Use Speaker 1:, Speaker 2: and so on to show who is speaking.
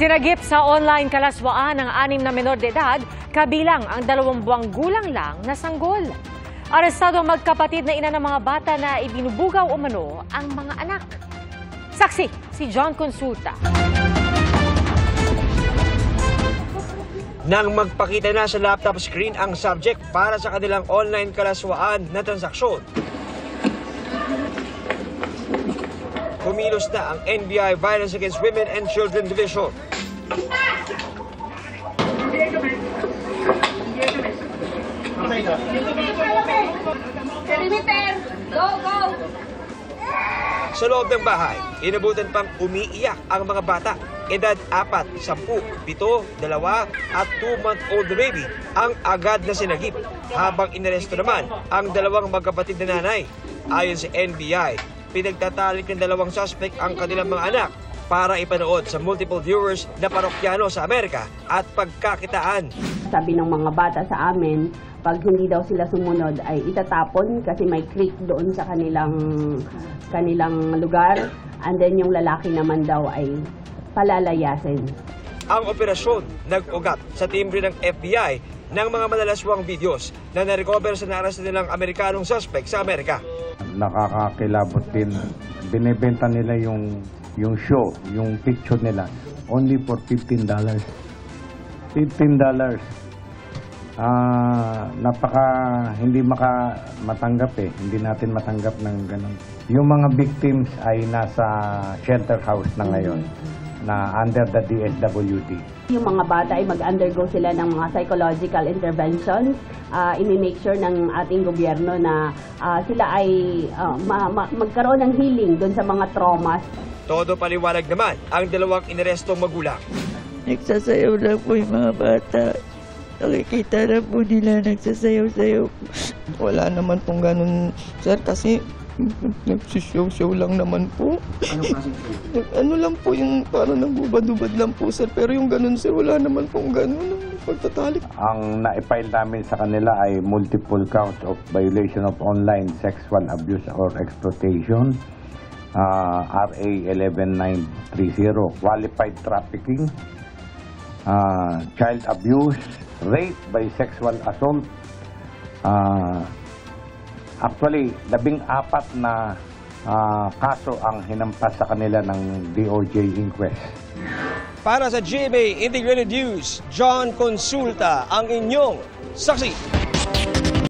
Speaker 1: Sinagip sa online kalaswaan ng 6 na menor de edad, kabilang ang 2 buwang gulang lang na sanggol. Arestado ang magkapatid na ina ng mga bata na ibinubugaw umano ang mga anak. Saksi, si John Consulta.
Speaker 2: Nang magpakita na sa laptop screen ang subject para sa kanilang online kalaswaan na transaksyon, kumilos na ang NBI Violence Against Women and Children Division. Sa loob ng bahay, inabutan pang umiiyak ang mga bata. Edad 4, 10, 7, 2 at 2-month-old na baby ang agad na sinagip, habang inaresto naman ang 2 magkapatid na nanay. Ayon sa NBI, pinagtatalik ng 2 suspect ang kanilang mga anak para ipanood sa multiple viewers na parokyano sa Amerika at pagkakitaan.
Speaker 3: Sabi ng mga bata sa amin, pag hindi daw sila sumunod ay itatapon kasi may creek doon sa kanilang lugar. And then yung lalaki naman daw ay palalayasin.
Speaker 2: Ang operasyon nag-ugat sa timbre ng FBI ng mga malalaswang videos na na-recover sa naaresta nilang Amerikanong suspect sa Amerika.
Speaker 4: Nakakakilabot din. Binibenta nila yung show, yung picture nila, only for $15. $15. Hindi matanggap eh. Hindi natin matanggap ng ganun. Yung mga victims ay nasa shelter house na ngayon, na under the DSWD.
Speaker 3: Yung mga bata ay mag-undergo sila ng mga psychological interventions. I-make sure ng ating gobyerno na sila ay magkaroon ng healing doon sa mga traumas.
Speaker 2: Todo paliwanag naman ang 2 inarestong magulang.
Speaker 5: Nagsasayaw lang po yung mga bata. Nakikita na po nila nagsasayaw-sayaw. Wala naman pong ganun, sir, kasi nagsushow-show lang naman po.
Speaker 2: Anong klaseng show?
Speaker 5: Ano lang po yung parang nagbubad-ubad lang po, sir. Pero yung ganun, sir, wala naman pong ganun. Pagtatalik.
Speaker 4: Ang na-file namin sa kanila ay multiple counts of violation of online sexual abuse or exploitation, RA 11930, qualified trafficking, child abuse, rape by sexual assault. Actually, 14 na kaso ang hinampas sa kanila ng DOJ inquest.
Speaker 2: Para sa GMA Integrated News, John Consulta ang inyong saksi.